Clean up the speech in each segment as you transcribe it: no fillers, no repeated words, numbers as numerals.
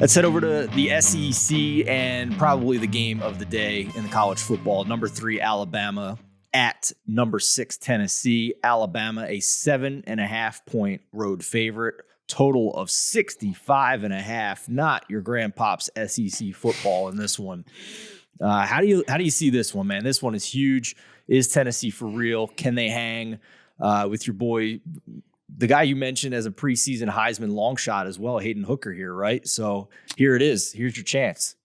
Let's head over to the SEC and probably the game of the day in the college football. Number 3, Alabama at number 6, Tennessee. Alabama, a 7.5-point road favorite. Total of 65.5. Not your grandpop's SEC football in this one. How do you see this one, man? This one is huge. Is Tennessee for real? Can they hang with your boy, the guy you mentioned as a preseason Heisman long shot as well, Hayden Hooker here, right? So here it is. Here's your chance.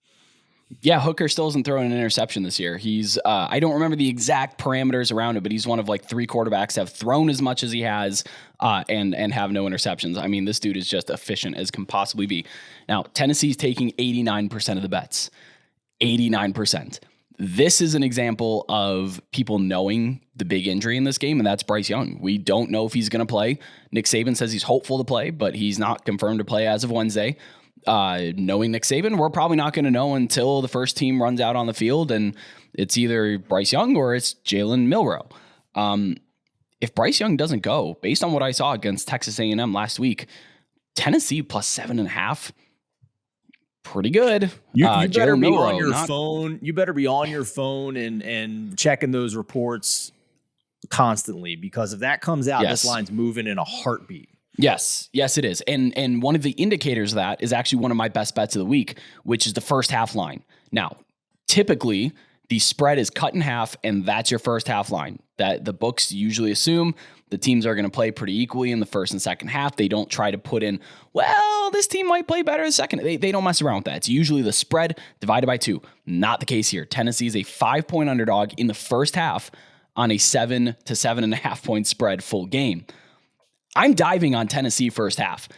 Yeah, Hooker still isn't throwing an interception this year. He's I don't remember the exact parameters around it, but he's one of like 3 quarterbacks that have thrown as much as he has and have no interceptions. I mean, this dude is just efficient as can possibly be. Now, Tennessee's taking 89% of the bets. 89%. This is an example of people knowing the big injury in this game, and that's Bryce Young. We don't know if he's going to play. Nick Saban says he's hopeful to play, but he's not confirmed to play as of Wednesday. Knowing Nick Saban, we're probably not going to know until the first team runs out on the field, and it's either Bryce Young or it's Jalen Milroe. If Bryce Young doesn't go, based on what I saw against Texas A&M last week, Tennessee plus 7.5, pretty good. You better be on your phone. You better be on your phone and checking those reports constantly, because if that comes out, this line's moving in a heartbeat. Yes, it is. And one of the indicators of that is actually one of my best bets of the week, which is the first half line. Now, typically the spread is cut in half, and that's your first half line. That the books usually assume the teams are going to play pretty equally in the first and second half. They don't try to put in, well, this team might play better in the second. They don't mess around with that. It's usually the spread divided by 2. Not the case here. Tennessee is a 5-point underdog in the first half on a 7 to 7.5 point spread full game. I'm diving on Tennessee first half.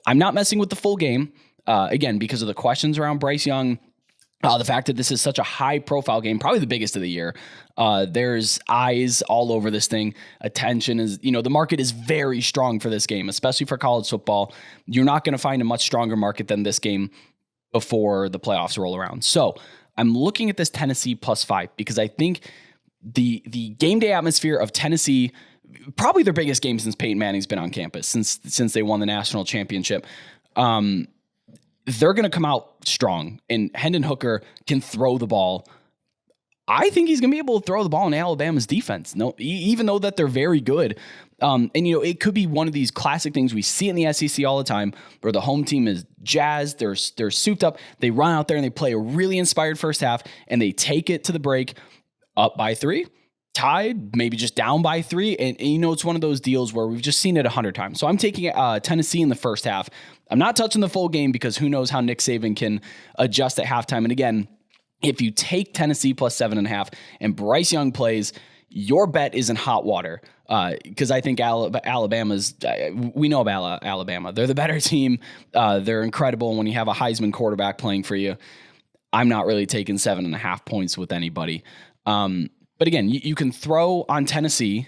I'm not messing with the full game, again, because of the questions around Bryce Young, the fact that this is such a high-profile game, probably the biggest of the year. There's eyes all over this thing. Attention is, the market is very strong for this game, especially for college football. You're not going to find a much stronger market than this game before the playoffs roll around. So I'm looking at this Tennessee plus 5 because I think the game day atmosphere of Tennessee, probably their biggest game since Peyton Manning's been on campus, since they won the national championship. They're going to come out strong, and Hendon Hooker can throw the ball. I think he's going to be able to throw the ball in Alabama's defense. No, even though that they're very good. And it could be one of these classic things we see in the SEC all the time, where the home team is jazzed, they're souped up, they run out there and they play a really inspired first half, and they take it to the break up by 3. Tied, maybe just down by 3. And it's one of those deals where we've just seen it 100 times. So I'm taking Tennessee in the first half. I'm not touching the full game because who knows how Nick Saban can adjust at halftime. And again, if you take Tennessee plus 7.5 and Bryce Young plays, your bet is in hot water. Because I think Alabama's, we know about Alabama. They're the better team. They're incredible. When you have a Heisman quarterback playing for you, I'm not really taking 7.5 points with anybody. But again, you can throw on Tennessee,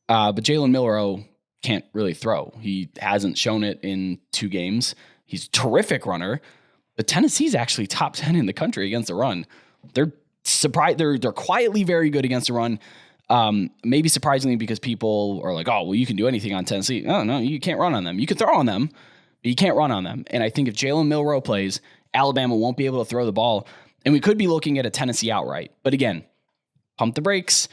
but Jalen Milroe can't really throw. He hasn't shown it in 2 games. He's a terrific runner, but Tennessee's actually top 10 in the country against the run. They're surprised. They're quietly very good against the run. Maybe surprisingly because people are like, oh, well, you can do anything on Tennessee. No, you can't run on them. You can throw on them, but you can't run on them. And I think if Jalen Milroe plays, Alabama won't be able to throw the ball, and we could be looking at a Tennessee outright. But again, pump the brakes,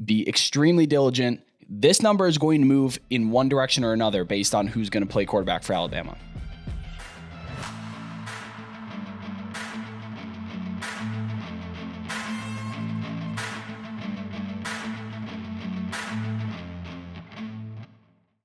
be extremely diligent. This number is going to move in one direction or another based on who's going to play quarterback for Alabama.